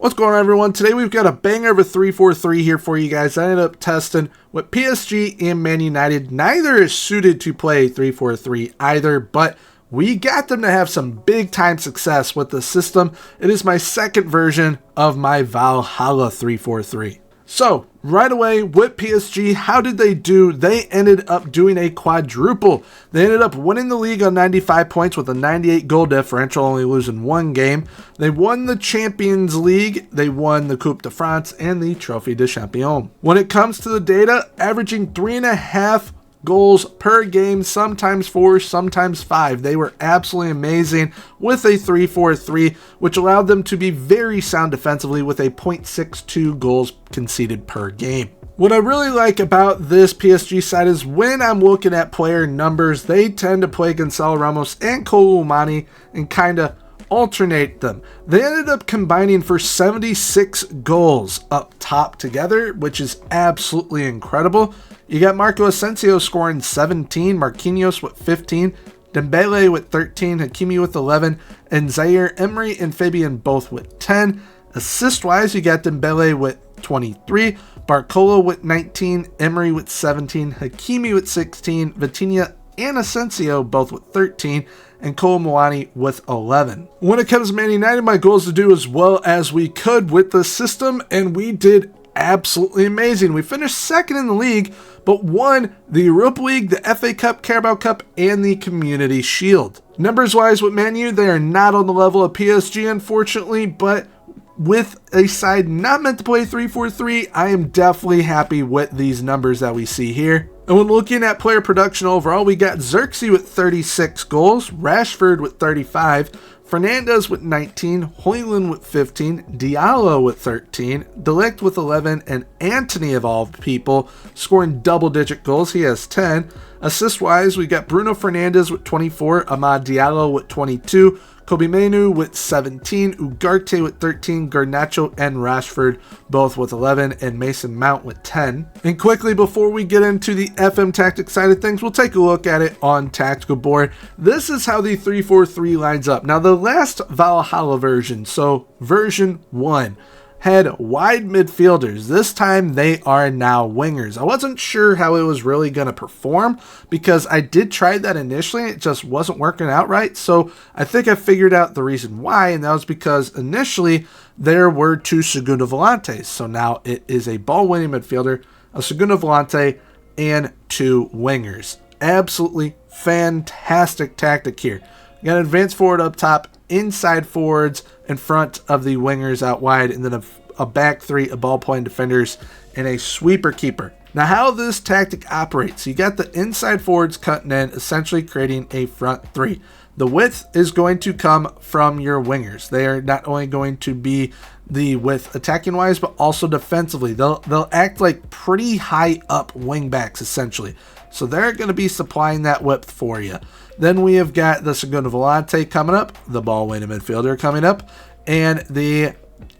What's going on, everyone? Today we've got a banger of a 3-4-3 here for you guys. I ended up testing with PSG and Man United. Neither is suited to play 3-4-3 either, but we got them to have some big time success with the system. It is my second version of my Valhalla 3-4-3. So, right away with PSG, how did they do? They ended up doing a quadruple. They ended up winning the league on 95 points with a 98 goal differential, only losing one game. They won the Champions League, they won the Coupe de France, and the Trophée de Champion. When it comes to the data, averaging 3.5 goals per game, sometimes 4, sometimes 5. They were absolutely amazing with a 3-4-3, which allowed them to be very sound defensively with a 0.62 goals conceded per game. What I really like about this PSG side is when I'm looking at player numbers, they tend to play Gonçalo Ramos and Kolo Muani and kind of alternate them. They ended up combining for 76 goals up top together, which is absolutely incredible. You got Marco Asensio scoring 17, Marquinhos with 15, Dembele with 13, Hakimi with 11, and Zaire Emery and Fabian both with 10. Assist-wise, you got Dembele with 23, Barcola with 19, Emery with 17, Hakimi with 16, Vitinha and Asensio both with 13, and Kolo Muani with 11. When it comes to Man United, my goal is to do as well as we could with the system, and we did absolutely amazing. We finished second in the league, but won the Europa League, the FA Cup, Carabao Cup, and the Community Shield. Numbers-wise with Man U, they are not on the level of PSG, unfortunately, but with a side not meant to play 3-4-3, I am definitely happy with these numbers that we see here. And when looking at player production overall, we got Xerxes with 36 goals, Rashford with 35, Fernandes with 19, Højlund with 15, Diallo with 13, De Ligt with 11, and Antony of all people scoring double-digit goals. He has 10. Assist-wise, we got Bruno Fernandes with 24, Amad Diallo with 22, Kobe Mainoo with 17, Ugarte with 13, Garnacho and Rashford both with 11, and Mason Mount with 10. And quickly, before we get into the FM tactics side of things, we'll take a look at it on Tactical Board. This is how the 3-4-3 lines up. Now, the last Valhalla version, so version 1, had wide midfielders. This time they are now wingers. I wasn't sure how it was really going to perform because I did try that initially. It just wasn't working out right. So I think I figured out the reason why, and that was because initially there were 2 Segundo Volantes. So now it is a ball-winning midfielder, a Segundo Volante, and 2 wingers. Absolutely fantastic tactic here. You got an advanced forward up top, inside forwards in front of the wingers out wide, and then a back 3 of ball-playing defenders and a sweeper keeper. Now, how this tactic operates, you got the inside forwards cutting in, essentially creating a front 3. The width is going to come from your wingers. They are not only going to be the width attacking-wise, but also defensively. They'll act like pretty high up wing backs, essentially. So they're going to be supplying that width for you. Then we have got the Segundo Volante coming up, the ball-winning midfielder coming up, and the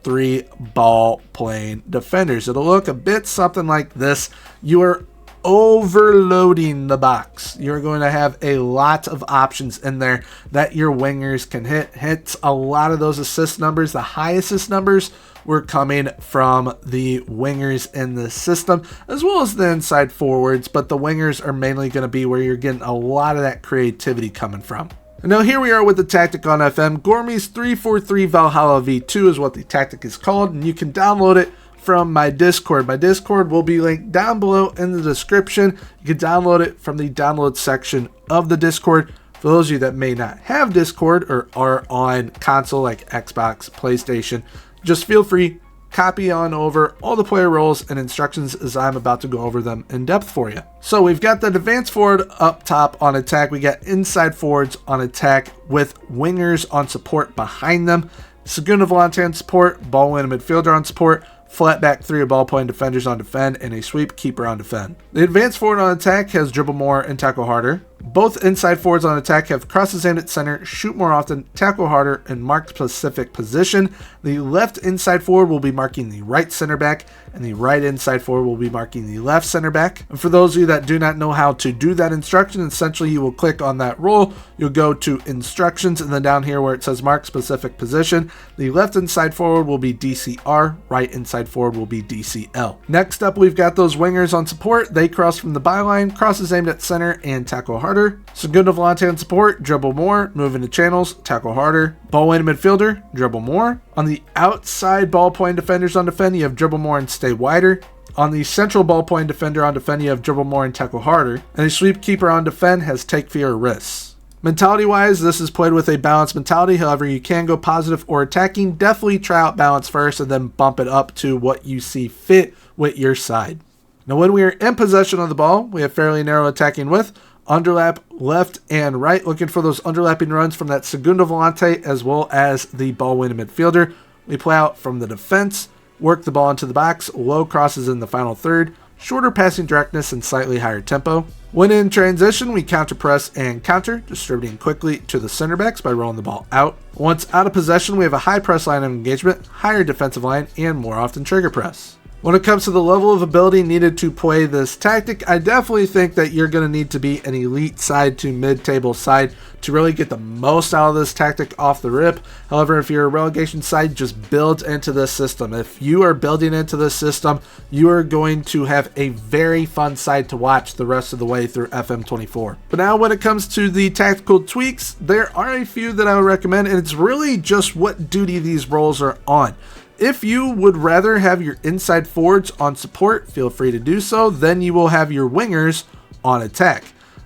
3 ball-playing defenders. It'll look a bit something like this. You are overloading the box. You're going to have a lot of options in there that your wingers can hit. Hits a lot of those assist numbers. The high assist numbers were coming from the wingers in the system, as well as the inside forwards, but the wingers are mainly going to be where you're getting a lot of that creativity coming from. And now here we are with the tactic on FM. Gormy's 3-4-3 Valhalla V2 is what the tactic is called, and you can download it from my Discord. My Discord will be linked down below in the description. You can download it from the download section of the Discord. For those of you that may not have Discord or are on console like Xbox, PlayStation, just feel free, copy on over all the player roles and instructions as I'm about to go over them in depth for you. So we've got the advanced forward up top on attack. We got inside forwards on attack with wingers on support behind them. Segundo Volante on support, ball-winning midfielder on support, flat back 3 of ball-playing defenders on defend, and a sweep keeper on defend. The advanced forward on attack has dribble more and tackle harder. Both inside forwards on attack have crosses aimed at center, shoot more often, tackle harder, and mark specific position. The left inside forward will be marking the right center back, and the right inside forward will be marking the left center back. And for those of you that do not know how to do that instruction, essentially you will click on that role, you'll go to instructions, and then down here where it says mark specific position, the left inside forward will be DCR, right inside forward will be DCL. Next up, we've got those wingers on support. They cross from the byline, crosses aimed at center, and tackle harder. Segundo volante on support, dribble more, move into channels, tackle harder. Ball in midfielder, dribble more. On the outside ball point defenders on defend, you have dribble more and stay wider. On the central ball point defender on defend, you have dribble more and tackle harder. And the sweep keeper on defend has take fewer risks. Mentality wise, this is played with a balanced mentality. However, you can go positive or attacking. Definitely try out balance first and then bump it up to what you see fit with your side. Now, when we are in possession of the ball, we have fairly narrow attacking width. Underlap left and right, looking for those underlapping runs from that segundo volante as well as the ball winning midfielder. We play out from the defense, work the ball into the box, low crosses in the final third, shorter passing directness and slightly higher tempo. When in transition, we counter press and counter, distributing quickly to the center backs by rolling the ball out. Once out of possession, we have a high press line of engagement, higher defensive line, and more often trigger press. When it comes to the level of ability needed to play this tactic, I definitely think that you're going to need to be an elite side to mid-table side to really get the most out of this tactic off the rip. However, if you're a relegation side, just build into this system. If you are building into this system, you are going to have a very fun side to watch the rest of the way through FM24. But now when it comes to the tactical tweaks, there are a few that I would recommend, and it's really just what duty these roles are on. If you would rather have your inside forwards on support, feel free to do so. Then you will have your wingers on attack.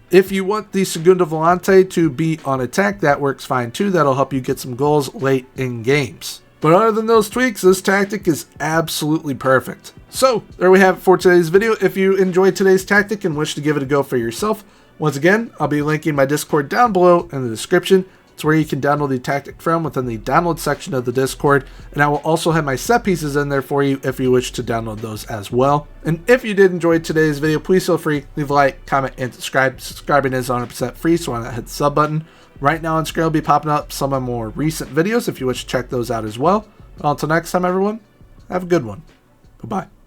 If you want the segundo volante to be on attack, that works fine too. That'll help you get some goals late in games. But other than those tweaks, this tactic is absolutely perfect. So there we have it for today's video. If you enjoyed today's tactic and wish to give it a go for yourself, once again, I'll be linking my Discord down below in the description. It's where you can download the tactic from within the download section of the Discord, and I will also have my set pieces in there for you if you wish to download those as well. And if you did enjoy today's video, please feel free, leave a like, comment, and subscribe. Subscribing is 100% free, so why not hit the sub button. Right now on screen will be popping up some of my more recent videos if you wish to check those out as well. But until next time, everyone, have a good one. Bye-bye.